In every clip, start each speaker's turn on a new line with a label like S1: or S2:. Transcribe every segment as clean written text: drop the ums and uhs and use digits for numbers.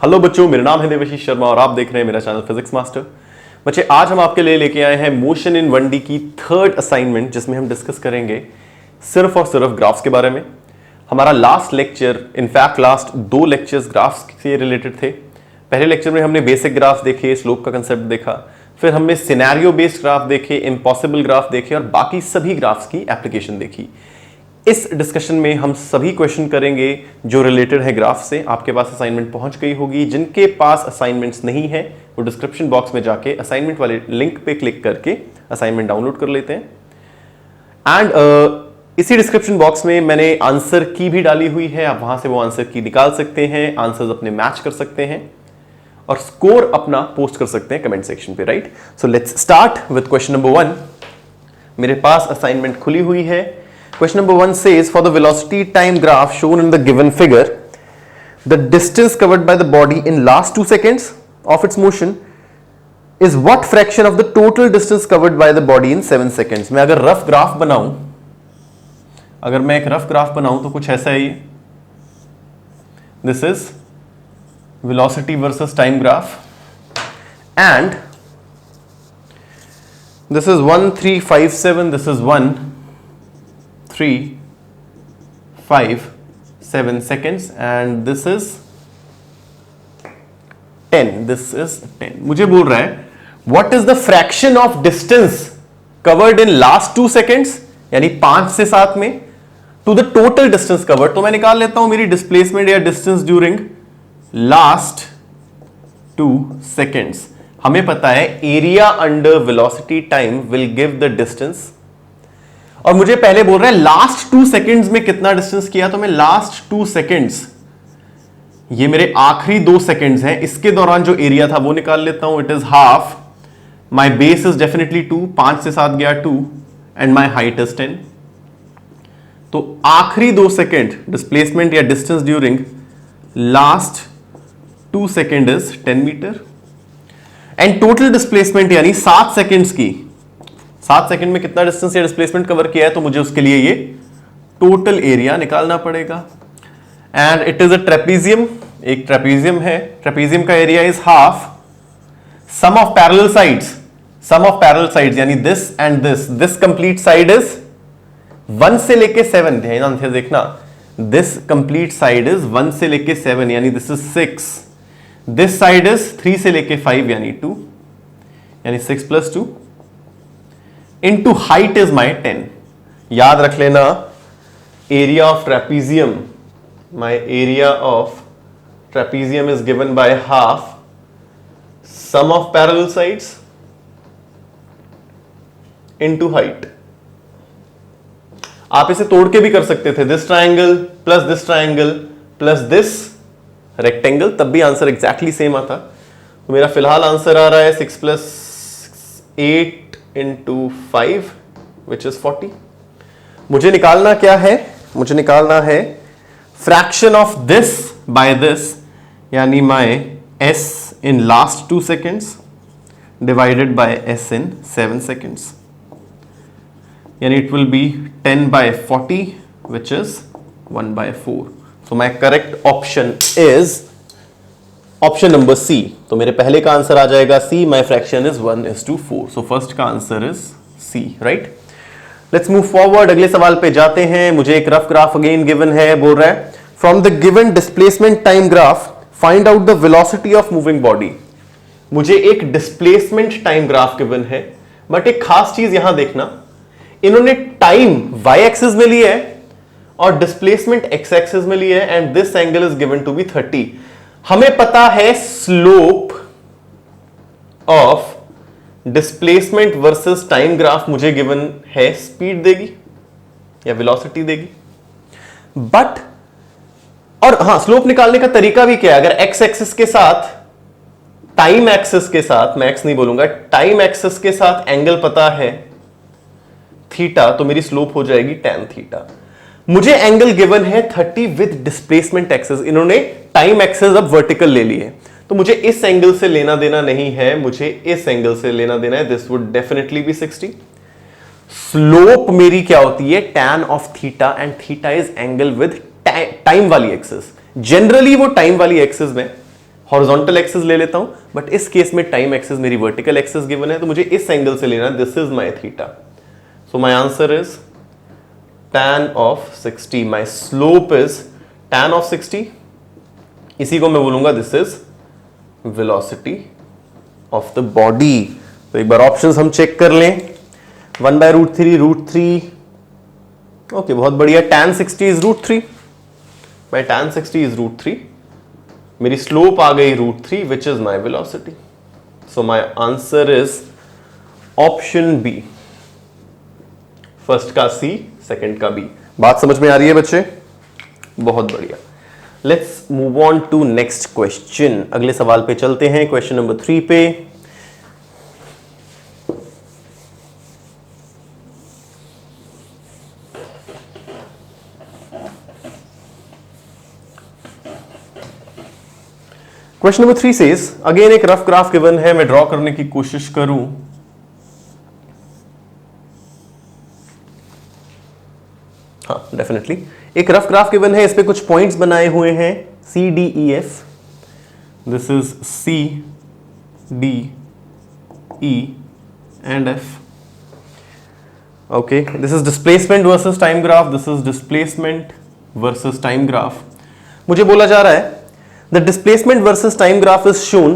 S1: Hello बच्चों, मेरा नाम है देवाशीष शर्मा और आप देख रहे हैं मेरा चैनल फिजिक्स मास्टर। बच्चे, आज हम आपके लिए लेके आए हैं मोशन इन 1D की थर्ड असाइनमेंट, जिसमें हम डिस्कस करेंगे सिर्फ और सिर्फ ग्राफ्स के बारे में। हमारा last lecture, in fact last 2 lectures graphs से रिलेटेड थे। पहले लेक्चर में हमने बेसिक ग्राफ देखे, स्लोप का कंसेप्ट देखा, फिर हमने सिनेरियो बेस्ड ग्राफ देखे, इम्पॉसिबल ग्राफ देखे और बाकी सभी ग्राफ्स की एप्लीकेशन देखी। इस डिस्कशन में हम सभी क्वेश्चन करेंगे जो रिलेटेड है ग्राफ से। आपके पास असाइनमेंट पहुंच गई होगी। जिनके पास असाइनमेंट्स नहीं है वो डिस्क्रिप्शन बॉक्स में जाके असाइनमेंट वाले लिंक पे क्लिक करके असाइनमेंट डाउनलोड कर लेते हैं। एंड इसी डिस्क्रिप्शन बॉक्स में मैंने आंसर की भी डाली हुई है, आप वहां से वो आंसर की निकाल सकते हैं, आंसर्स अपने मैच कर सकते हैं और स्कोर अपना पोस्ट कर सकते हैं कमेंट सेक्शन पे, right. So let's start with question number 1। मेरे पास असाइनमेंट खुली हुई है। Question number 1 says, for the velocity time graph shown in the given figure, the distance covered by the body in last 2 seconds of its motion is what fraction of the total distance covered by the body in 7 seconds? मैं अगर rough graph बनाऊं, तो कुछ ऐसा है ये। This is velocity versus time graph and this is 1 3 5 7, this is 1 3 5 7 seconds and this is 10. मुझे बोल रहा है what is the fraction of distance covered in last 2 seconds, यानी 5 से 7 में, to the total distance covered। तो मैं निकाल लेता हूं मेरी डिस्प्लेसमेंट या डिस्टेंस ड्यूरिंग लास्ट 2 seconds। हमें पता है area under velocity time will give the distance, और मुझे पहले बोल रहा है लास्ट 2 सेकेंड्स में कितना डिस्टेंस किया। तो मैं लास्ट 2 सेकेंड्स, ये मेरे आखिरी 2 सेकेंड्स हैं, इसके दौरान जो एरिया था वो निकाल लेता हूं। It is half, my base is definitely 2, 5 से 7 गया 2 एंड माई हाइट इज 10। तो आखिरी 2 सेकेंड डिस्प्लेसमेंट या distance during last 2 second is 10 meter and total displacement यानी 7 सेकेंड्स की, 7 सेकंड में कितना डिस्टेंस या डिस्प्लेसमेंट कवर किया है, तो मुझे उसके लिए ये टोटल एरिया निकालना पड़ेगा। And it is a trapezium, एक ट्रेपीजियम है। ट्रेपीजियम का area is half sum of parallel sides, यानी this and this complete side is 1 से लेके 7, ध्यान से देखना, दिस कंप्लीट साइड इज 1 से लेके 7 यानी this is 6, this side is 3 से लेके 5 यानी 2, यानी 6 + 2 into height is my 10। याद रख लेना, area of trapezium, my area of trapezium is given by half sum of parallel sides into height। आप इसे तोड़ के भी कर सकते थे, this triangle plus this triangle plus this rectangle, तब भी आंसर एग्जैक्टली सेम आता। तो मेरा फिलहाल आंसर आ रहा है 6 + 8 into 5 which is 40। मुझे निकालना क्या है, मुझे निकालना है fraction of this by this, यानी my s in last 2 seconds divided by s in 7 seconds, यानी it will be 10/40 which is 1/4। so my correct option is option number C. तो मेरे पहले का आंसर आ जाएगा C, my fraction is 1:4। So first का answer is C, right. Let's move forward, अगले सवाल पे जाते हैं। मुझे एक रफ ग्राफ अगेन गिवन है, बोल रहा है from the given displacement time graph find out the velocity of moving body. मुझे एक डिस्प्लेसमेंट टाइम ग्राफ गिवन है, बट एक खास चीज यहां देखना, इन्होंने टाइम वाई एक्सिस में लिया है और डिस्प्लेसमेंट एक्स एक्सिस में लिया है and this angle is given to be 30। हमें पता है slope of displacement versus time graph मुझे गिवन है स्पीड देगी या वेलोसिटी देगी, बट और हां, स्लोप निकालने का तरीका भी क्या है, अगर एक्स एक्सिस के साथ, टाइम एक्सिस के साथ, मैं एक्स नहीं बोलूंगा, टाइम एक्सिस के साथ एंगल पता है थीटा, तो मेरी स्लोप हो जाएगी tan थीटा। मुझे एंगल गिवन है 30 विद डिस्प्लेसमेंट एक्सिस, इन्होंने टाइम एक्सिस अब वर्टिकल ले ली है, तो मुझे इस एंगल से लेना देना नहीं है, मुझे इस एंगल से लेना देना है। This would definitely be 60। Slope मेरी क्या होती है, tan of theta and theta is angle with time वाली एक्सिस। जनरली वो टाइम वाली एक्सिस में हॉरिजॉन्टल एक्सिस ले लेता हूं, बट इस केस में टाइम एक्सिस मेरी वर्टिकल एक्सिस गिवन है, तो मुझे इस एंगल से लेना है, this is my theta. So my answer is tan of 60, my slope is tan of 60, इसी को मैं बोलूंगा this is velocity of the body. तो एक बार ऑप्शंस हम चेक कर लें, 1/√3 ओके, बहुत बढ़िया। tan 60 is √3, by tan 60 is √3, मेरी स्लोप आ गई √3 which is my velocity. So my answer is option B, first का सी, सेकंड का बी। बात समझ में आ रही है बच्चे? बहुत बढ़िया। Let's move on to next question, अगले सवाल पे चलते हैं, क्वेश्चन नंबर 3 पे। क्वेश्चन नंबर 3 सेज, अगेन एक रफ ग्राफ गिवन है, मैं ड्रॉ करने की कोशिश करूं। हाँ डेफिनेटली एक रफ ग्राफ गिवन है, इस पे कुछ पॉइंट्स बनाए हुए हैं C D E F, this is C D E and F. Okay, this is displacement versus time graph, this is displacement versus time graph. मुझे बोला जा रहा है the displacement versus time graph is shown,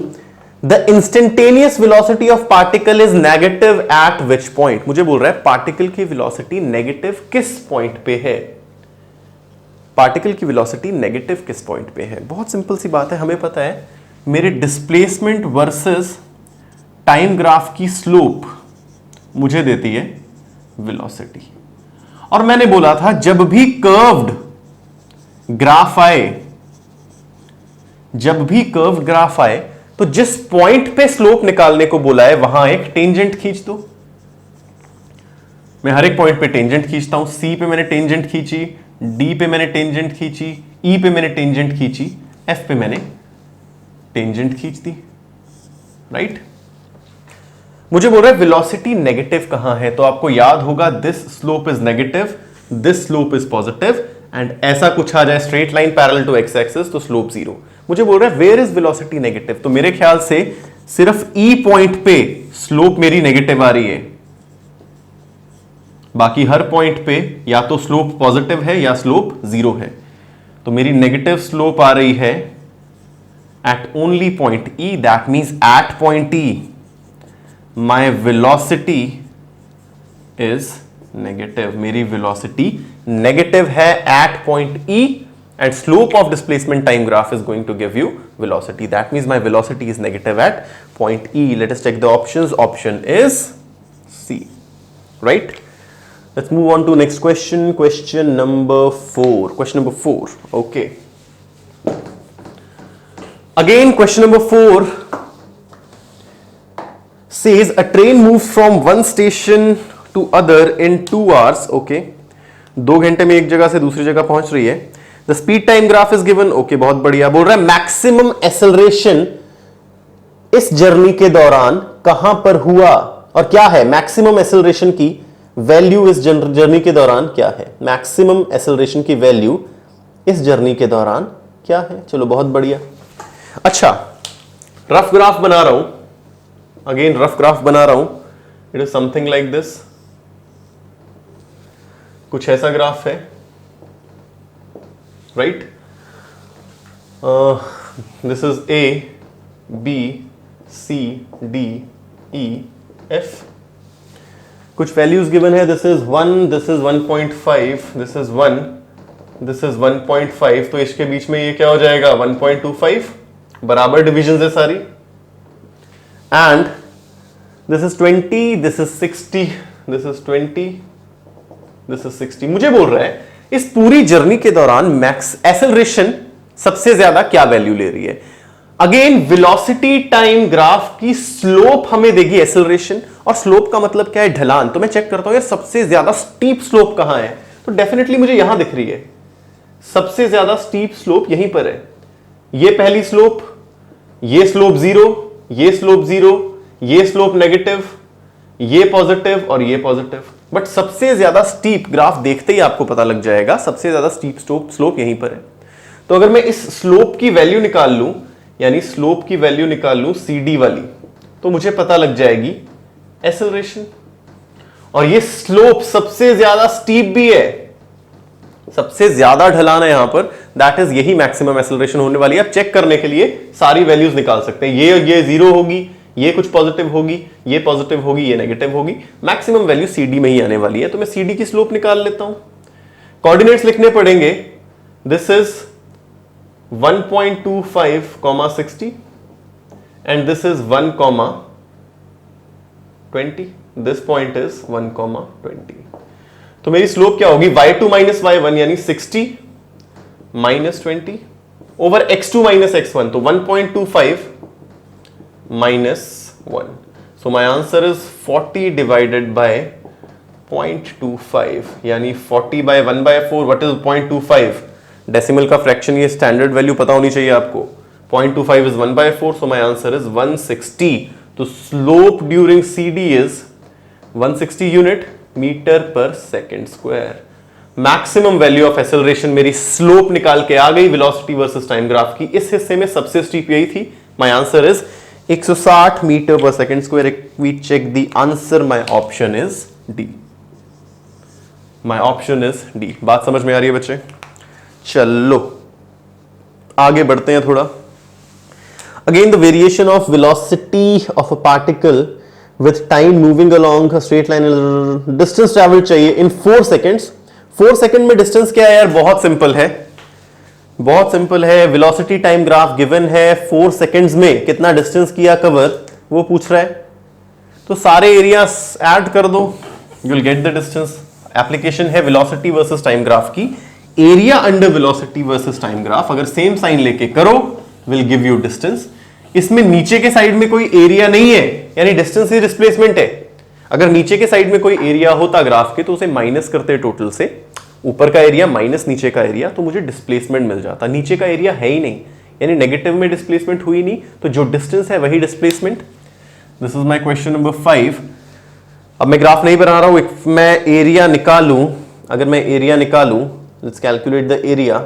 S1: the instantaneous velocity of particle is negative at which point। मुझे बोल रहा है particle की वेलोसिटी नेगेटिव किस पॉइंट पे है, पार्टिकल की वेलोसिटी नेगेटिव किस पॉइंट पे है। बहुत सिंपल सी बात है, हमें पता है मेरे डिस्प्लेसमेंट वर्सेस टाइम ग्राफ की स्लोप मुझे देती है वेलोसिटी, और मैंने बोला था जब भी कर्व्ड ग्राफ आए, जब भी कर्व्ड ग्राफ आए तो जिस पॉइंट पे स्लोप निकालने को बोला है वहां एक टेंजेंट खींच दो। मैं हर एक पॉइंट पे टेंजेंट खींचता हूं, सी पे मैंने टेंजेंट खींची, डी पे मैंने टेंजेंट खींची, ई पे मैंने टेंजेंट खींची, एफ पे मैंने टेंजेंट खींच दी, राइट। मुझे बोल रहा है वेलोसिटी नेगेटिव कहां है, तो आपको याद होगा this slope is negative, this slope is positive, and ऐसा कुछ आ जाए straight line parallel to x axis तो स्लोप 0। मुझे बोल रहा है वेयर इज वेलोसिटी नेगेटिव, तो मेरे ख्याल से सिर्फ ई पॉइंट पे स्लोप मेरी नेगेटिव आ रही है, बाकी हर पॉइंट पे या तो स्लोप पॉजिटिव है या स्लोप 0 है। तो मेरी नेगेटिव स्लोप आ रही है at only point E, that means at point E my velocity is negative. मेरी वेलोसिटी नेगेटिव है at point E, and slope of displacement time graph is going to give you velocity. That means my velocity is negative at point E. Let us check the options. Option is C, right? Let's move on to next question. Question number 4. Question number 4. Okay. Again, question number 4 says a train moves from one station to other in 2 hours. Okay. 2 घंटे में एक जगह से दूसरी जगह पहुंच रही है। The speed time graph is given. Okay, बहुत बढ़िया। बोल रहा है मैक्सिमम एक्सेलरेशन इस जर्नी के दौरान कहां पर हुआ, और क्या है मैक्सिमम एक्सेलरेशन की वैल्यू इस जर्नी के दौरान क्या है, मैक्सिमम एक्सेलरेशन की वैल्यू इस जर्नी के दौरान क्या है। चलो बहुत बढ़िया। अच्छा, रफ ग्राफ बना रहा हूं, अगेन रफ ग्राफ बना रहा हूं। It is something like this, कुछ ऐसा ग्राफ है, right? This is A, B, C, D, E, F. कुछ वैल्यूज गिवन है, this is 1, this is 1.5, this is 1, this is 1.5, तो इसके बीच में ये क्या हो जाएगा 1.25, बराबर डिविजन है सारी, and this is 20, this is 60, this is 20, this is 60। मुझे बोल रहा है इस पूरी जर्नी के दौरान मैक्स एक्सेलरेशन सबसे ज्यादा क्या वैल्यू ले रही है। अगेन वेलोसिटी टाइम ग्राफ की स्लोप हमें देगी एक्सेलरेशन, और स्लोप का मतलब क्या है, ढलान। तो मैं चेक करता हूं यार सबसे ज्यादा स्टीप स्लोप कहां है, तो डेफिनेटली मुझे यहां दिख रही है सबसे ज्यादा स्टीप स्लोप यहीं पर है। ये पहली स्लोप, ये स्लोप 0, ये स्लोप 0, ये स्लोप नेगेटिव, ये पॉजिटिव और ये पॉजिटिव। बट सबसे ज्यादा स्टीप ग्राफ देखते ही आपको पता लग जाएगा सबसे ज्यादा स्टीप स्लोप यहीं पर है। तो अगर मैं इस स्लोप की वैल्यू निकाल लूं, यानी स्लोप की वैल्यू निकाल लूं CD वाली, तो मुझे पता लग जाएगी एक्सेलरेशन। और ये स्लोप सबसे ज्यादा स्टीप भी है, सबसे ज्यादा ढलान है यहां पर, दैट इज यही मैक्सिमम एक्सेलरेशन होने वाली है। आप चेक करने के लिए सारी वैल्यूज निकाल सकते हैं, ये 0 होगी, ये कुछ पॉजिटिव होगी, ये पॉजिटिव होगी, ये नेगेटिव होगी, मैक्सिमम वैल्यू CD में ही आने वाली है। तो मैं CD की स्लोप निकाल लेता हूं। कोऑर्डिनेट्स लिखने पड़ेंगे, this is 1.25, 60 and this is 1,20, this point is 1,20। तो मेरी स्लोप क्या होगी, y2 माइनस y1 यानी 60 minus 20 over x2 minus x1, तो 1.25 minus 1। So my answer is 40 divided by 0.25 यानी 40 बाय 1/4। What is 0.25? डेसिमल का फ्रैक्शन, ये स्टैंडर्ड वैल्यू पता होनी चाहिए आपको। 0.25 is 1/4, so my answer is 160। तो slope during CD is 160 unit metre per second square. Maximum value of acceleration मेरी slope निकाल के आ गई वेलोसिटी वर्सेस टाइम ग्राफ की। इस हिस्से में सबसे स्टीप यही थी। My answer is 160 meter per second square. If we check the answer, my option is D. My option is D. बात समझ में आ रही है बच्चे? चलो आगे बढ़ते हैं थोड़ा। Again the variation of velocity of a particle with time moving along a straight line, distance travel चाहिए in 4 seconds। 4 सेकंड में डिस्टेंस क्या है यार? बहुत सिंपल है, बहुत सिंपल है। वेलोसिटी टाइम ग्राफ गिवन है, 4 सेकंड्स में कितना डिस्टेंस किया कवर वो पूछ रहा है। तो सारे एरियाज ऐड कर दो, you will get the distance. Application है वेलोसिटी वर्सेस टाइम ग्राफ की। Area under velocity versus time graph अगर सेम साइन लेके करो विल गिव यू डिस्टेंस। इसमें नीचे के साइड में कोई एरिया नहीं है, यानी डिस्टेंस ही डिस्प्लेसमेंट है। अगर नीचे के साइड में कोई एरिया होता ग्राफ के तो उसे माइनस करते टोटल से, ऊपर का एरिया माइनस नीचे का एरिया, तो मुझे डिस्प्लेसमेंट मिल जाता। नीचे का एरिया है ही नहीं, यानी नेगेटिव में डिस्प्लेसमेंट हुई नहीं, तो जो डिस्टेंस है वही displacement. This is my question number 5। अब मैं ग्राफ नहीं बना रहा हूं, मैं एरिया निकालूं। अगर मैं एरिया निकालूं, लेट्स कैलकुलेट द एरिया।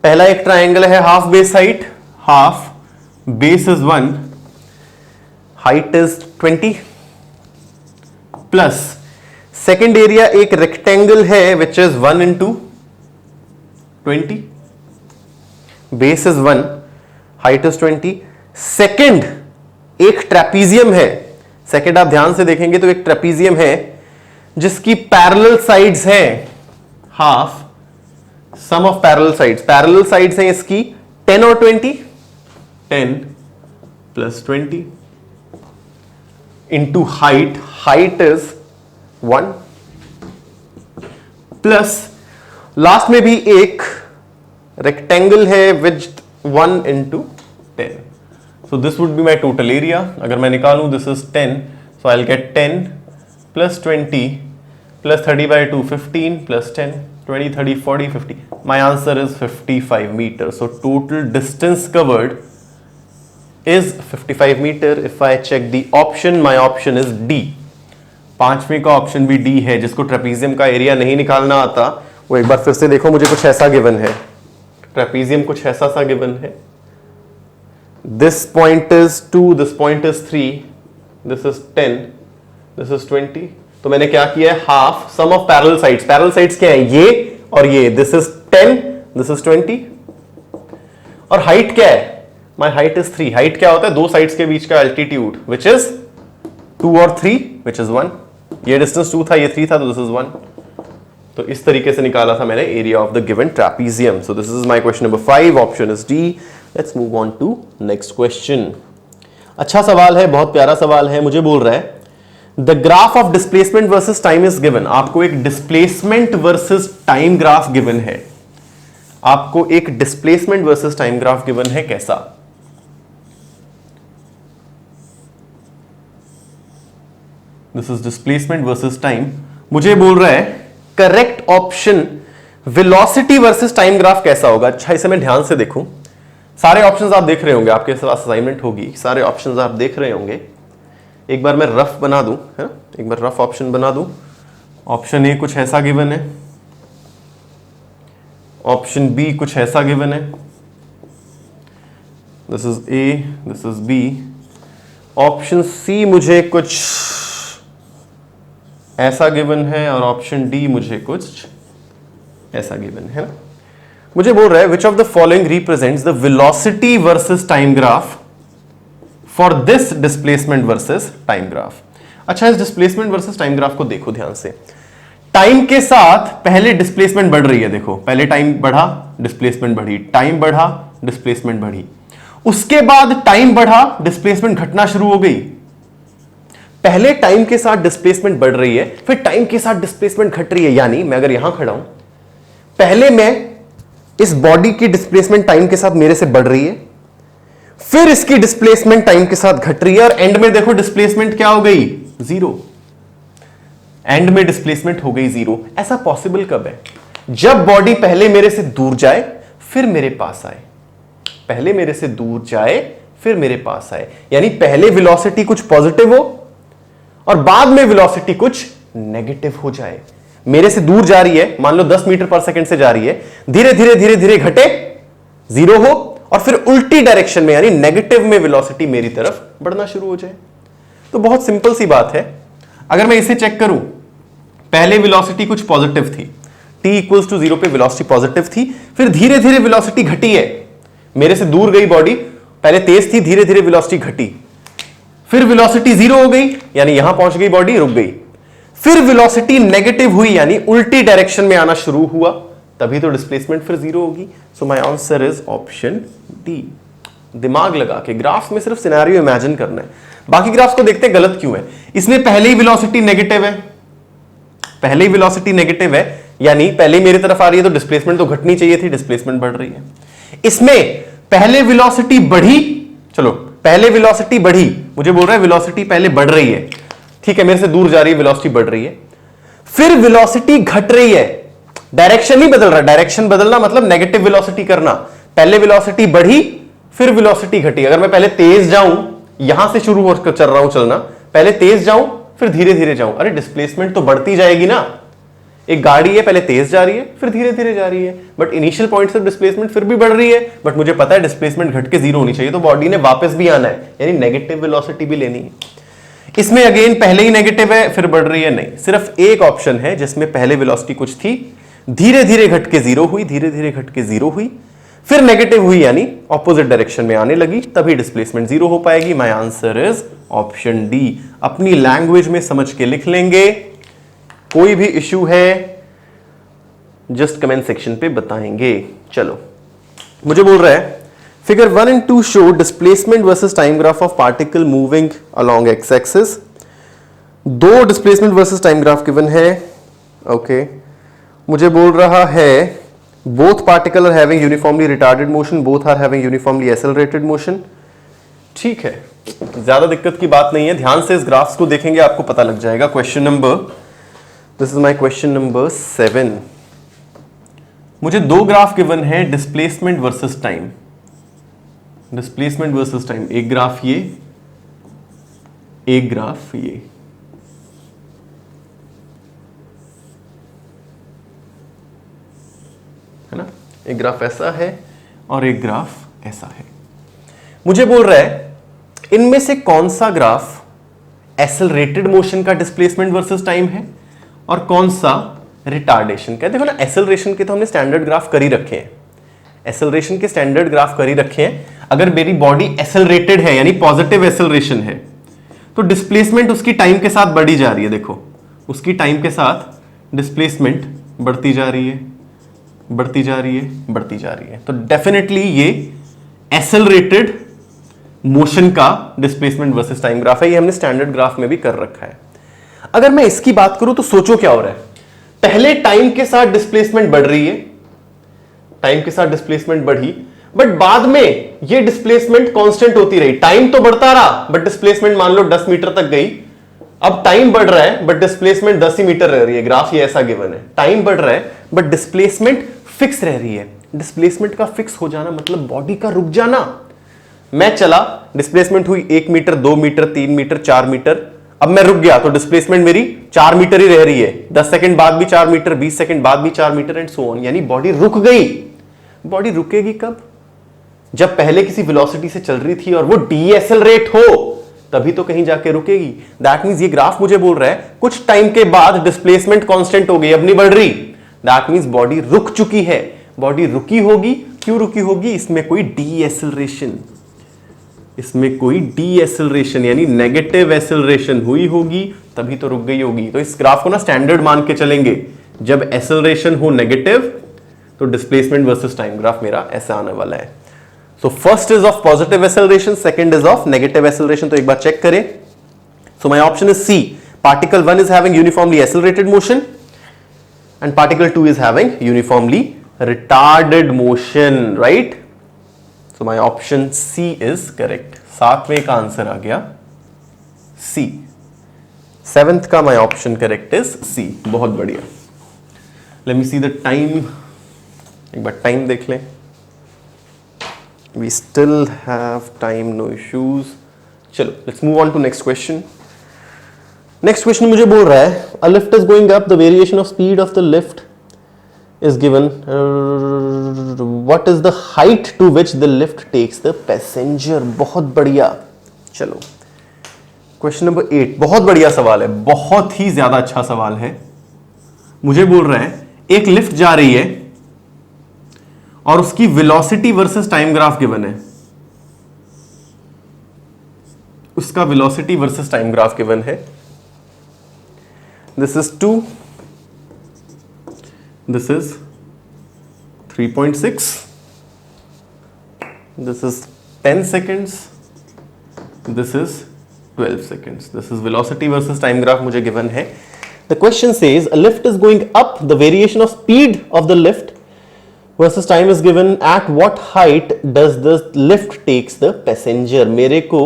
S1: पहला एक ट्राइंगल है, half base height, half base is 1, height is 20 plus second area एक rectangle है which is 1 into 20, base is 1, height is 20। second एक ट्रेपीजियम है। second आप ध्यान से देखेंगे तो एक ट्रेपीजियम है जिसकी पैरेलल साइड्स हैं half, sum of parallel sides. Parallel sides हैं इसकी 10 और 20, 10 plus 20 into height, height is 1 plus last में भी एक रेक्टेंगल है विच 1 into 10, so this would be my total area। अगर मैं निकालूं this is 10, so I'll get 10 plus 20 plus 30 by 2 15 plus 10 20 30 40 50। my answer is 55 meters। so total distance covered is 55 meter। if I check the option, my option is D। पांचवें का option भी D है। जिसको trapezium का area नहीं निकालना आता वो एक बार फिर से देखो, मुझे कुछ ऐसा गिवन है, ट्रेपीजियम कुछ ऐसा सा गिवन है। This point is 2, this point is 3, this is 10, this is 20। तो मैंने क्या किया है, half sum of parallel sides. Parallel sides क्या है, ये और ये। This is 10, this is 20। और हाइट क्या है, माई हाइट इज 3। हाइट क्या होता है, दो साइड्स के बीच का एल्टीट्यूड, विच इज 2 और 3, विच इज 1। ये डिस्टेंस 2 था, ये 3 था, तो दिस इज 1। तो इस तरीके से निकाला था मैंने area of the given trapezium. So this is my question number 5, option is D. Let's move on to next question. अच्छा सवाल है, बहुत प्यारा सवाल है। मुझे बोल रहा है the graph of displacement versus time is given. आपको एक displacement versus time graph given है। आपको एक displacement versus time graph given है। कैसा? This is displacement versus time. मुझे बोल रहा है correct option velocity versus time graph कैसा होगा। अच्छा इसे मैं ध्यान से देखूं। सारे ऑप्शंस आप देख रहे होंगे, आपके पास असाइनमेंट होगी, सारे ऑप्शंस आप देख रहे होंगे। एक बार मैं रफ बना दूं, है ना, एक बार रफ ऑप्शन बना दूं। ऑप्शन ए कुछ ऐसा गिवन है, ऑप्शन बी कुछ ऐसा गिवन है, this is A, this is B. Option C मुझे कुछ ऐसा गिवन है और ऑप्शन डी मुझे कुछ ऐसा गिवन है ना। मुझे बोल रहा है which of the following represents the velocity versus time graph for this displacement versus time graph. अच्छा, इस डिस्प्लेसमेंट वर्सेस टाइम ग्राफ को देखो ध्यान से। टाइम के साथ पहले डिस्प्लेसमेंट बढ़ रही है, देखो पहले टाइम बढ़ा, डिस्प्लेसमेंट बढ़ी, टाइम बढ़ा, डिस्प्लेसमेंट बढ़ी। उसके बाद टाइम बढ़ा, डिस्प्लेसमेंट घटना शुरू हो गई। पहले टाइम के साथ डिस्प्लेसमेंट बढ़ रही है, फिर टाइम के साथ डिस्प्लेसमेंट घट रही है। यानी मैं अगर यहां खड़ा हूं, पहले मैं इस बॉडी की डिस्प्लेसमेंट टाइम के साथ मेरे से बढ़ रही है, फिर इसकी डिस्प्लेसमेंट टाइम के साथ घट रही है, और एंड में देखो डिस्प्लेसमेंट क्या हो गई, जीरो। एंड में डिस्प्लेसमेंट हो गई जीरो। ऐसा पॉसिबल कब है? जब बॉडी पहले मेरे से दूर जाए फिर मेरे पास आए, पहले मेरे से दूर जाए फिर मेरे पास आए। यानी पहले वेलोसिटी कुछ पॉजिटिव हो और बाद में वेलोसिटी कुछ नेगेटिव हो जाए। मेरे से दूर जा रही है, मान लो 10 मीटर पर सेकंड से जा रही है, धीरे धीरे धीरे धीरे घटे, जीरो हो, और फिर उल्टी डायरेक्शन में यानी नेगेटिव में वेलोसिटी मेरी तरफ बढ़ना शुरू हो जाए। तो बहुत सिंपल सी बात है। अगर मैं इसे चेक करूं, पहले वेलोसिटी कुछ पॉजिटिव थी, t इक्वल्स टू 0 पे वेलोसिटी पॉजिटिव थी, फिर धीरे धीरे वेलोसिटी घटी है, मेरे से दूर गई बॉडी, पहले तेज थी, धीरे धीरे वेलोसिटी घटी, फिर वेलोसिटी 0 हो गई, यानी यहां पहुंच गई बॉडी, रुक गई। फिर वेलोसिटी नेगेटिव हुई, यानी उल्टी डायरेक्शन में आना शुरू हुआ, तभी तो डिस्प्लेसमेंट फिर 0 होगी। सो my answer is option D. दिमाग लगा के ग्राफ्स में सिर्फ सिनेरियो इमेजिन करना है, बाकी ग्राफ्स को देखते हैं गलत क्यों है। इसमें पहले ही वेलोसिटी नेगेटिव है, पहले ही वेलोसिटी नेगेटिव है, यानी पहले मेरी तरफ आ रही है, तो डिस्प्लेसमेंट तो घटनी चाहिए थी, डिस्प्लेसमेंट बढ़ रही है। इसमें पहले वेलोसिटी बढ़ी, चलो पहले वेलोसिटी बढ़ी, मुझे बोल रहा है वेलोसिटी पहले बढ़ रही है, ठीक है, मेरे से दूर जा रही है, वेलोसिटी बढ़ रही है, फिर वेलोसिटी घट रही है, डायरेक्शन नहीं बदल रहा, डायरेक्शन बदलना मतलब नेगेटिव वेलोसिटी करना। पहले वेलोसिटी बढ़ी, फिर वेलोसिटी घटी। अगर मैं पहले तेज जाऊं, यहां से शुरू होकर चल रहा हूं चलना, पहले तेज जाऊं फिर धीरे धीरे जाऊं, अरे डिस्प्लेसमेंट तो बढ़ती जाएगी ना। एक गाड़ी है, पहले तेज जा रही है फिर धीरे धीरे जा रही है, बट इनिशियल पॉइंट से डिस्प्लेसमेंट फिर भी बढ़ रही है, बट मुझे पता है डिस्प्लेसमेंट घट के 0 होनी चाहिए, तो बॉडी ने वापस भी आना है, यानी नेगेटिव वेलोसिटी भी लेनी है। इसमें अगेन पहले ही नेगेटिव है फिर बढ़ रही है, नहीं, सिर्फ एक ऑप्शन है जिसमें पहले वेलोसिटी कुछ थी, धीरे धीरे घट के 0 हुई, धीरे धीरे घट के 0 हुई, फिर नेगेटिव हुई, यानी ऑपोजिट डायरेक्शन में आने लगी, तभी डिस्प्लेसमेंट 0 हो पाएगी। My answer is option D. अपनी लैंग्वेज में समझ के लिख लेंगे, कोई भी इश्यू है जस्ट कमेंट सेक्शन पे बताएंगे। चलो, मुझे बोल रहा है figure 1 and 2 show displacement versus time graph of particle moving along x axis. दो displacement versus time graph given है, ओके। मुझे बोल रहा है both particle are having uniformly retarded motion, both are having uniformly accelerated motion. ठीक है, ज्यादा दिक्कत की बात नहीं है, ध्यान से इस ग्राफ्स को देखेंगे आपको पता लग जाएगा। Question number, this is my question number 7। मुझे दो ग्राफ गिवन है displacement versus time, displacement versus time, एक ग्राफ ये, एक ग्राफ ये। है ना, एक ग्राफ ऐसा है और एक ग्राफ ऐसा है। मुझे बोल रहा है इनमें से कौन सा ग्राफ एक्सेलरेटेड मोशन का डिस्प्लेसमेंट वर्सेस टाइम है और कौन सा रिटार्डेशन का। देखो ना, एक्सेलरेशन के तो हमने स्टैंडर्ड ग्राफ कर ही रखे हैं, एक्सेलरेशन के स्टैंडर्ड ग्राफ कर ही रखे हैं। अगर मेरी बॉडी एक्सेलरेटेड है यानी पॉजिटिव एक्सेलरेशन है, तो डिस्प्लेसमेंट उसकी टाइम के साथ बढ़ी जा रही है। देखो, उसकी टाइम के साथ डिस्प्लेसमेंट बढ़ती जा रही है, बढ़ती जा रही है, बढ़ती जा रही है। तो डेफिनेटली ये एक्सेलरेटेड मोशन का डिस्प्लेसमेंट वर्सेस टाइम ग्राफ है, ये हमने स्टैंडर्ड ग्राफ में भी कर रखा है। अगर मैं इसकी बात करूं तो सोचो क्या हो रहा है, पहले टाइम के साथ डिस्प्लेसमेंट बढ़ रही है, टाइम के साथ डिस्प्लेसमेंट बढ़ी, बट बाद में ये डिस्प्लेसमेंट कांस्टेंट होती रही। टाइम तो बढ़ता रहा बट डिस्प्लेसमेंट मान लो 10 मीटर तक गई। अब टाइम बढ़ रहा है बट डिस्प्लेसमेंट 10 ही मीटर रह रही है, ग्राफ ये ऐसा गिवन है। टाइम बढ़ रहा है बट डिस्प्लेसमेंट फिक्स रह रही है। डिस्प्लेसमेंट का फिक्स हो जाना मतलब बॉडी का रुक जाना। मैं चला, डिस्प्लेसमेंट हुई 1 मीटर, 2 मीटर, 3 मीटर, 4 मीटर, अब मैं रुक गया तो डिस्प्लेसमेंट मेरी 4 मीटर ही रह रही है। 10 सेकंड बाद भी 4 मीटर, 20 सेकंड बाद भी 4 मीटर एंड सो ऑन, यानी बॉडी रुक गई। बॉडी रुकेगी कब? जब पहले किसी वेलोसिटी से चल रही थी और वो डीएसेलरेट हो तभी तो कहीं जाके रुकेगी। दैट मींस ये ग्राफ मुझे बोल रहा है कुछ टाइम के बाद डिस्प्लेसमेंट कांस्टेंट हो गई, अब नहीं बढ़ रही। दैट मींस बॉडी रुक चुकी है। बॉडी रुकी होगी, क्यों रुकी होगी? इसमें कोई डीएसेलरेशन, इसमें कोई डीएसेलरेशन यानी नेगेटिव एसेलरेशन हुई होगी, तभी तो रुक गई होगी। तो इस ग्राफ को ना स्टैंडर्ड मान के चलेंगे, जब एसेलरेशन हो नेगेटिव तो डिस्प्लेसमेंट वर्सेस टाइम ग्राफ मेरा ऐसा आने वाला है। So first is of positive acceleration, second is of negative acceleration. तो एक बार चेक करें। So my option is C, particle 1 is having uniformly accelerated motion and particle 2 is having uniformly retarded motion, right? So my option C is correct. सातवें का answer आ गया C. Seventh का my option correct is C. बहुत बढ़िया। Let me see the time, एक बार time देख लें। We still have time, no issues. चलो let's move on to next question. Next question मुझे बोल रहा है a lift is going up, the variation of speed of the lift is given, what is the height to which the lift takes the passenger? बहुत बढ़िया। चलो question number 8, बहुत बढ़िया सवाल है, बहुत ही ज्यादा अच्छा सवाल है। मुझे बोल रहा है एक लिफ्ट जा रही है और उसकी velocity versus time graph given है। उसका velocity versus time graph given है। This is 2, this is 3.6, this is 10 seconds, this is 12 seconds. This is velocity versus time graph मुझे given है। The question says a lift is going up, the variation of speed of the lift versus time is given, at what height does the lift takes the passenger? मेरे को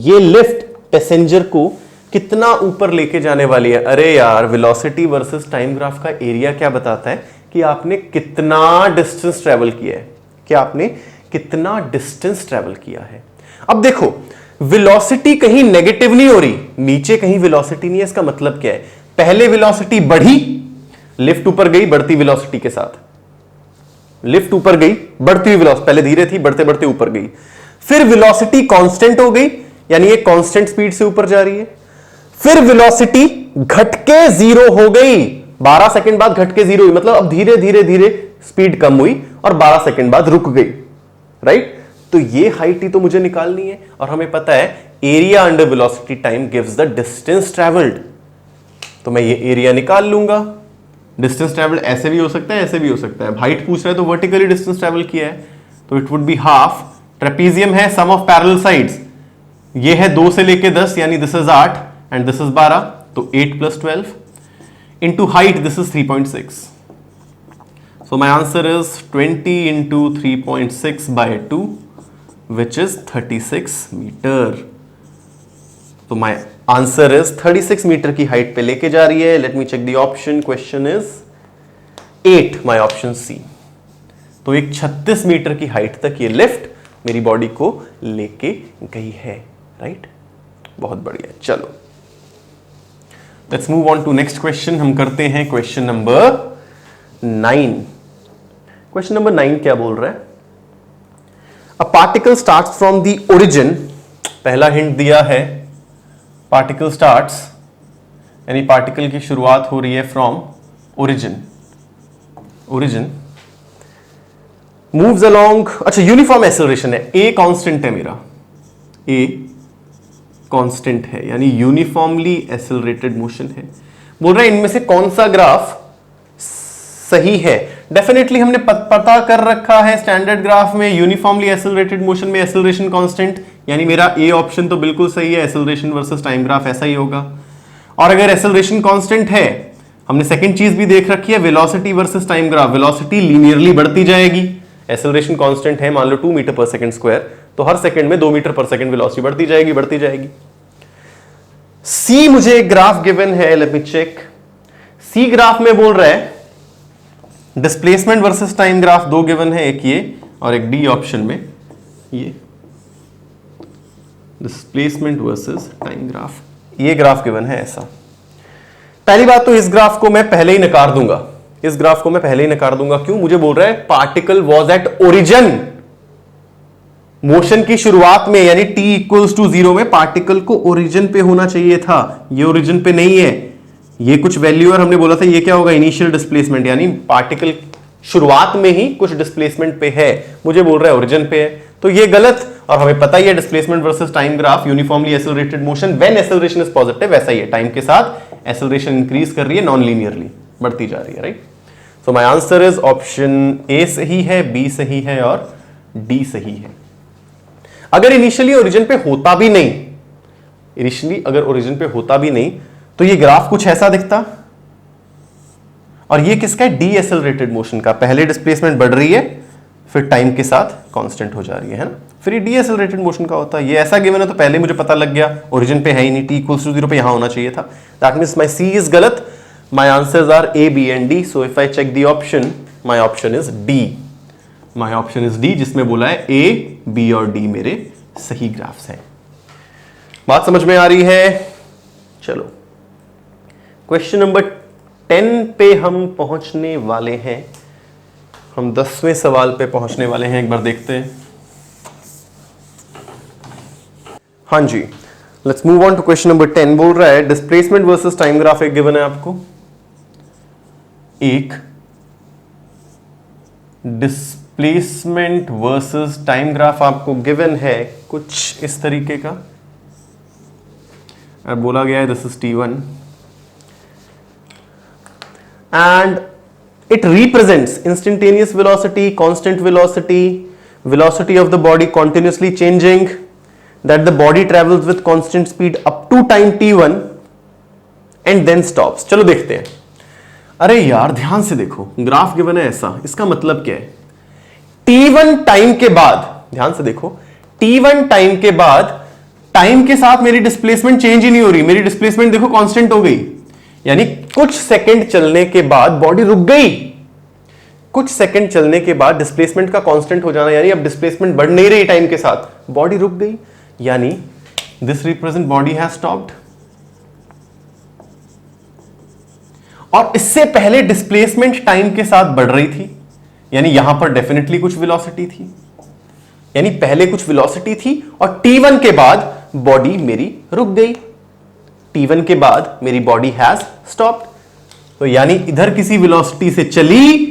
S1: ये lift passenger को कितना ऊपर लेके जाने वाली है? अरे यार, वेलोसिटी वर्सेस टाइम ग्राफ का एरिया क्या बताता है कि आपने कितना डिस्टेंस ट्रेवल किया है, कि आपने कितना डिस्टेंस ट्रेवल किया है। अब देखो, वेलोसिटी कहीं नेगेटिव नहीं हो रही, नीचे कहीं वेलोसिटी नहीं है। इसका मतलब क्या है? पहले वेलोसिटी बढ़ी, लिफ्ट ऊपर गई बढ़ती वेलोसिटी के साथ, लिफ्ट ऊपर गई बढ़ती हुई वेलोसिटी, पहले धीरे थी बढ़ते बढ़ते ऊपर गई, फिर वेलोसिटी कांस्टेंट हो गई यानी ये कांस्टेंट स्पीड से ऊपर जा रही है, फिर वेलोसिटी घटके 0 हो गई, 12 सेकंड बाद घटके 0 हुई, मतलब अब धीरे धीरे धीरे स्पीड कम हुई और 12 सेकंड बाद रुक गई, राइट? तो ये हाइट ही तो मुझे निकालनी है और हमें पता है area under velocity time gives the distance travelled. तो मैं ये एरिया निकाल लूंगा। डिस्टेंस ट्रेवल्ड ऐसे भी हो सकता है, ऐसे भी हो सकता है। हाइट पूछ रहा है तो वर्टिकली डिस्टेंस ट्रेवल किया है, तो it would be half. Trapezium है सम ऑफ पैरेलल साइड्स, ये है 2 से लेके 10 यानी this is 8 and this is 12, तो 8 + 12 into height, this is 3.6. So my answer is 20 into 3.6 by 2, which is 36 meter. So my answer is 36 meter की height पे लेके जा रही है। Let me check the option. Question is 8, my option C. तो एक 36 metre की हाइट तक ये लिफ्ट मेरी बॉडी को लेके गई है, राइट? बहुत बढ़िया। चलो let's move on to next question. हम करते हैं क्वेश्चन नंबर 9। क्वेश्चन नंबर 9 क्या बोल रहा है? A particle starts from the origin, पहला हिंट दिया है, पार्टिकल स्टार्ट्स यानी पार्टिकल की शुरुआत हो रही है from origin, origin moves along, अच्छा यूनिफॉर्म एक्सेलरेशन है, ए कांस्टेंट है मेरा, ए कांस्टेंट है यानी यूनिफॉर्मली एक्सेलरेटेड मोशन है। बोल रहे हैं इनमें से कौन सा ग्राफ सही है? डेफिनेटली हमने पता कर रखा है स्टैंडर्ड ग्राफ में यूनिफॉर्मली एक्सेलरेटेड मोशन में एक्सेलरेशन कांस्टेंट, यानी मेरा ए ऑप्शन तो बिल्कुल सही है, एक्सेलरेशन वर्सेस टाइम ग्राफ ऐसा ही होगा। और अगर एक्सेलरेशन कांस्टेंट है, हमने सेकंड चीज भी देख रखी है, velocity versus time graph, velocity linearly बढ़ती जाएगी, एक्सेलरेशन कांस्टेंट है मान लो 2 मीटर पर सेकंड स्क्वायर, तो हर सेकंड में 2 मीटर पर सेकंड वेलोसिटी बढ़ती जाएगी, बढ़ती जाएगी। सी मुझे एक ग्राफ गिवन है, लेट मी चेक। सी ग्राफ में बोल रहा है displacement versus time graph 2 given है, एक ये और एक डी ऑप्शन में ये डिस्प्लेसमेंट वर्सेस टाइम ग्राफ, ये ग्राफ गिवन है ऐसा। पहली बात तो इस ग्राफ को मैं पहले ही नकार दूंगा, इस ग्राफ को मैं पहले ही नकार दूंगा। क्यों? मुझे बोल रहा है particle was at origin, motion की शुरुआत में यानी t इक्वल्स टू 0 में पार्टिकल को ओरिजिन पे होना चाहिए था, ये ओरिजिन पे नहीं है, ये कुछ वैल्यू और हमने बोला था ये क्या होगा, इनिशियल डिस्प्लेसमेंट, यानी पार्टिकल शुरुआत में ही कुछ डिस्प्लेसमेंट पे है, मुझे बोल रहा है ओरिजिन पे है, तो ये गलत। और हमें पता ही है displacement versus time graph uniformly accelerated motion when acceleration is positive, वैसा ही है, टाइम के साथ एक्सेलरेशन इंक्रीज कर रही है नॉन लीनियरली, बढ़ती जा रही है, right. So my answer is option A सही है, बी सही है और डी सही है। अगर इनिशियली ओरिजिन पे होता भी नहीं, इनिशियली अगर ओरिजिन पे होता भी नहीं तो ये ग्राफ कुछ ऐसा दिखता, और ये किसका है, डी एक्सेलरेटेड मोशन का, पहले डिस्प्लेसमेंट बढ़ रही है फिर टाइम के साथ कांस्टेंट हो जा रही है ना, फिर ये डी एक्सेलरेटेड मोशन का होता है। ये ऐसा गिवन है तो पहले मुझे पता लग गया ओरिजिन पे है ही नहीं, टी इक्वल्स टू 0 पे यहां होना चाहिए था, that means my C is गलत, my answers are A B and D. So if I check the option, my option is D, my option is D, जिसमें बोला है ए बी और डी मेरे सही ग्राफ्स हैं। बात समझ में आ रही है? चलो क्वेश्चन नंबर 10 पे हम पहुंचने वाले हैं, हम 10वें सवाल पे पहुंचने वाले हैं, एक बार देखते हैं। हाँ जी, let's move on to question number 10। बोल रहा है डिस्प्लेसमेंट वर्सेस टाइम ग्राफ एक गिवन है आपको, एक डिस्प्लेसमेंट वर्सेस टाइम ग्राफ आपको गिवन है कुछ इस तरीके का, अब बोला गया है this is T1 and it represents instantaneous velocity, constant velocity, velocity of the body continuously changing, that the body travels with constant speed up to time t1 and then stops। चलो देखते हैं। अरे यार ध्यान से देखो, ग्राफ गिवन है ऐसा, इसका मतलब क्या है, t1 टाइम के बाद, ध्यान से देखो, t1 टाइम के बाद टाइम के साथ मेरी डिस्प्लेसमेंट चेंज ही नहीं हो रही, मेरी डिस्प्लेसमेंट देखो कांस्टेंट हो गई, यानी कुछ सेकंड चलने के बाद बॉडी रुक गई, कुछ सेकंड चलने के बाद डिस्प्लेसमेंट का कांस्टेंट हो जाना, यानी अब डिस्प्लेसमेंट बढ़ नहीं रही टाइम के साथ, बॉडी रुक गई, यानी this represent body has stopped. और इससे पहले डिस्प्लेसमेंट टाइम के साथ बढ़ रही थी, यानी यहां पर डेफिनेटली कुछ वेलोसिटी थी, यानी पहले कुछ वेलोसिटी थी और T1 के बाद बॉडी मेरी रुक गई, T1 के बाद मेरी बॉडी हैज स्टॉप्ड। तो यानी इधर किसी वेलोसिटी से चली,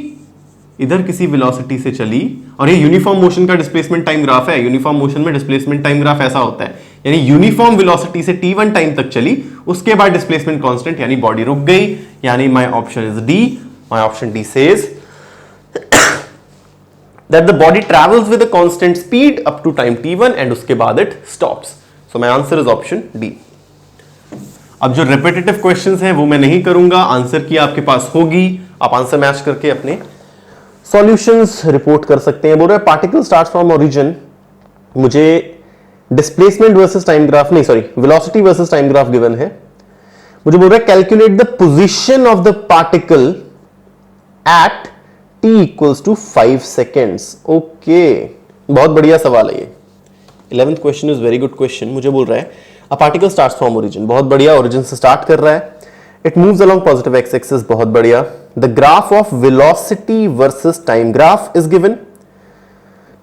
S1: इधर किसी वेलोसिटी से चली, और ये यूनिफॉर्म मोशन का डिस्प्लेसमेंट टाइम ग्राफ है, यूनिफॉर्म मोशन में डिस्प्लेसमेंट टाइम ग्राफ ऐसा होता है, यानी यूनिफॉर्म वेलोसिटी से T1 टाइम तक चली, उसके बाद डिस्प्लेसमेंट कांस्टेंट यानी बॉडी रुक गई, यानी my option is D, my option D says that the body travels with a constant speed up to time t1 and उसके बाद it stops। so my answer is option D। अब जो repetitive questions हैं वो मैं नहीं करूंगा, answer की आपके पास होगी, आप आंसर मैच करके अपने सॉल्यूशंस रिपोर्ट कर सकते हैं। बोल रहे हैं पार्टिकल स्टार्ट्स फ्रॉम ओरिजिन, मुझे डिस्प्लेसमेंट वर्सेस टाइम ग्राफ नहीं, sorry velocity versus time graph given है, मुझे बोल रहा है calculate the position of the particle at t equals to 5 seconds. Okay, बहुत बढ़िया सवाल है ये, 11th question is very good question. मुझे बोल रहा है a particle starts from origin, बहुत बढ़िया, ओरिजिन से स्टार्ट कर रहा है, it moves along positive x axis, बहुत बढ़िया, the graph of velocity versus time graph is given,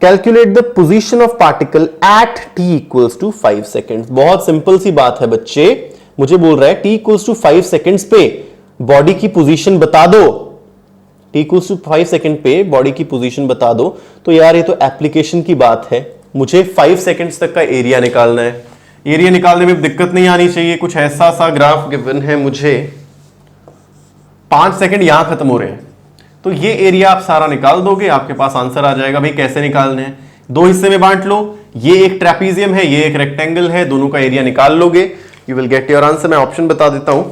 S1: calculate the position of particle at t equals to 5 seconds. बहुत simple सी बात है बच्चे, मुझे बोल रहा है t इक्वल्स टू 5 सेकेंड्स पे बॉडी की पोजीशन बता दो, t इक्वल्स टू 5 सेकेंड पे बॉडी की पोजीशन बता दो, तो यार ये तो एप्लीकेशन की बात है, मुझे 5 सेकेंड्स तक का एरिया निकालना है, एरिया निकालने में दिक्कत नहीं आनी चाहिए, कुछ ऐसा सा ग्राफ गिवन है मुझे, 5 सेकेंड यहां खत्म हो रहे हैं, तो ये एरिया आप सारा निकाल दोगे, आपके पास आंसर आ जाएगा। भाई कैसे निकालने हैं, दो हिस्से में बांट लो, ये एक ट्रेपीजियम है, ये एक रेक्टेंगल है, दोनों का एरिया निकाल लोगे, you will get your answer. मैं ऑप्शन बता देता हूं,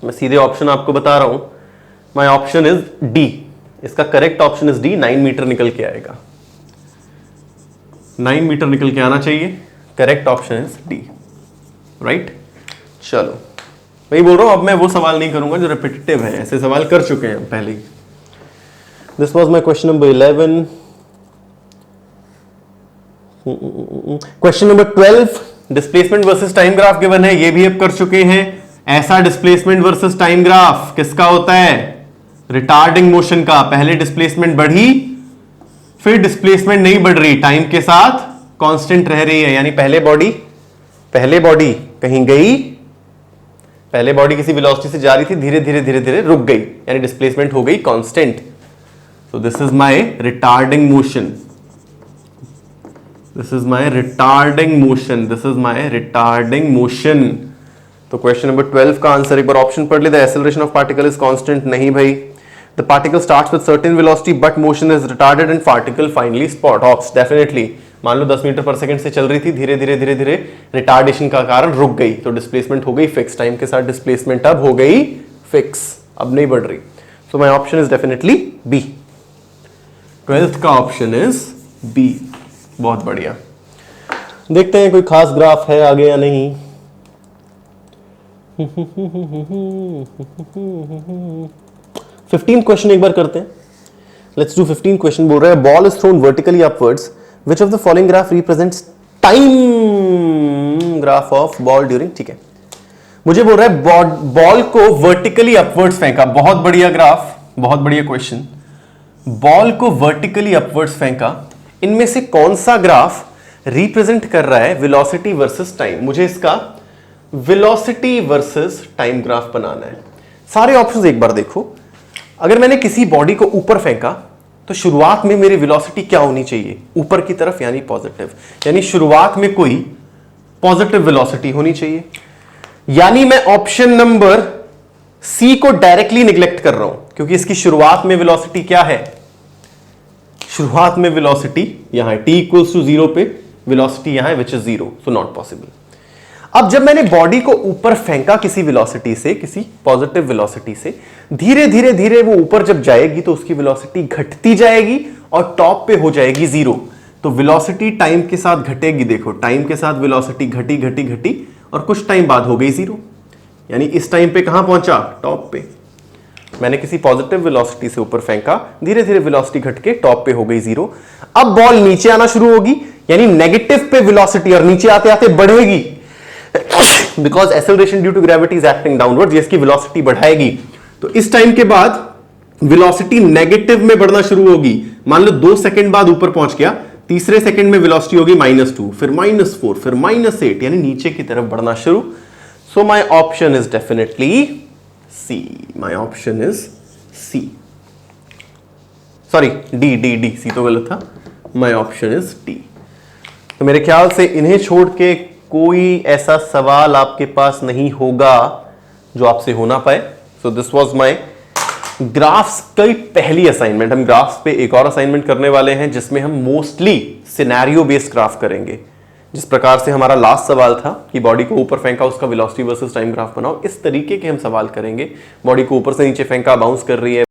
S1: मैं सीधे ऑप्शन आपको बता रहा हूं, माय ऑप्शन इज डी, इसका correct option is D, 9 meter निकल के आएगा, 9 मीटर निकल के आना चाहिए, correct option is D, right. चलो वही बोल रहा हूं, अब मैं वो सवाल नहीं करूंगा जो रिपीटेटिव है, ऐसे सवाल कर चुके हैं हम पहले ही। This was my question number 11। Question number 12, displacement versus time graph given है, ये भी अब कर चुके हैं। ऐसा डिस्प्लेसमेंट वर्सेस टाइम ग्राफ किसका होता है, रिटार्डिंग मोशन का, पहले डिस्प्लेसमेंट बढ़ी फिर डिस्प्लेसमेंट नहीं बढ़ रही, टाइम के साथ कांस्टेंट रह रही है, यानी पहले बॉडी कहीं गई, पहले बॉडी किसी वेलोसिटी से जा रही थी, धीरे धीरे धीरे धीरे रुक गई, यानी डिस्प्लेसमेंट हो गई constant. So this is my retarding motion. This is my retarding motion. This is my retarding motion. तो क्वेश्चन नंबर 12 का आंसर एक बार ऑप्शन पढ़ लेते. Acceleration of particle is constant. नहीं भाई. The particle starts with certain velocity but motion is retarded and particle finally spot of. Definitely मान लो 10 metre पर second से चल रही थी, धीरे धीरे धीरे धीरे रिटार्डेशन का कारण रुक गई, तो डिस्प्लेसमेंट हो गई फिक्स. टाइम के साथ डिस्प्लेसमेंट अब हो गई फिक्स, अब नहीं बढ़ रही. सो my option is definitely be. 12th का ऑप्शन इज बी. बहुत बढ़िया. देखते हैं कोई खास ग्राफ है आगे या नहीं. 15 क्वेश्चन एक बार करते हैं. Let's do 15 question. बोल रहा है ball is thrown vertically upwards. Which of the following graph represents time graph of ball during. ठीक है, मुझे बोल रहा है बॉल को वर्टिकली अपवर्ड्स फेंका. बहुत बढ़िया ग्राफ, बहुत बढ़िया क्वेश्चन. बॉल को वर्टिकली अपवर्ड्स फेंका. इनमें से कौन सा ग्राफ रिप्रेजेंट कर रहा है वेलोसिटी वर्सेस टाइम. मुझे इसका वेलोसिटी वर्सेस टाइम ग्राफ बनाना है. सारे ऑप्शंस एक बार देखो. अगर मैंने किसी बॉडी को ऊपर फेंका तो शुरुआत में मेरी वेलोसिटी क्या होनी चाहिए, ऊपर की तरफ, यानी पॉजिटिव. यानी शुरुआत में कोई पॉजिटिव वेलोसिटी होनी चाहिए. यानी मैं ऑप्शन नंबर सी को डायरेक्टली निग्लेक्ट कर रहा हूं, क्योंकि इसकी शुरुआत में वेलोसिटी क्या है, शुरुआत में वेलोसिटी यहां है, t इक्वल्स टू 0 पे वेलोसिटी यहां है which is 0. So not possible. अब जब मैंने बॉडी को ऊपर फेंका किसी वेलोसिटी से, किसी पॉजिटिव वेलोसिटी से, धीरे धीरे धीरे वो ऊपर जब जाएगी तो उसकी वेलोसिटी घटती जाएगी और टॉप पे हो जाएगी 0. तो वेलोसिटी टाइम के साथ घटेगी. देखो टाइम के साथ वेलोसिटी घटी घटी घटी और कुछ टाइम बाद हो गई 0. यानी इस टाइम पे कहां पहुंचा, टॉप पे. मैंने किसी पॉजिटिव वेलोसिटी से ऊपर फेंका, धीरे धीरे वेलोसिटी घट के टॉप पे हो गई 0. अब बॉल नीचे आना शुरू होगी, यानी नेगेटिव पे वेलोसिटी, और नीचे आते आते बढ़ेगी because acceleration due to gravity is acting downward. इसकी वेलोसिटी बढ़ाएगी. तो इस टाइम के बाद वेलोसिटी नेगेटिव में बढ़ना शुरू होगी. मान लो 2 सेकंड बाद ऊपर पहुंच गया, तीसरे सेकंड में वेलोसिटी होगी -2, फिर -4, फिर -8, यानी नीचे की तरफ बढ़ना शुरू. So my option is definitely C. My option is C. Sorry, D. C तो गलत था. My option is D. तो मेरे ख्याल से इन्हें छोड़ के कोई ऐसा सवाल आपके पास नहीं होगा जो आपसे हो ना पाए. So this was my graphs की पहली असाइनमेंट. हम ग्राफ्स पे एक और असाइनमेंट करने वाले हैं जिसमें हम मोस्टली सिनेरियो बेस्ड ग्राफ करेंगे. जिस प्रकार से हमारा लास्ट सवाल था कि बॉडी को ऊपर फेंका, उसका वेलोसिटी वर्सेस टाइम ग्राफ बनाओ, इस तरीके के हम सवाल करेंगे. बॉडी को ऊपर से नीचे फेंका, बाउंस कर रही है,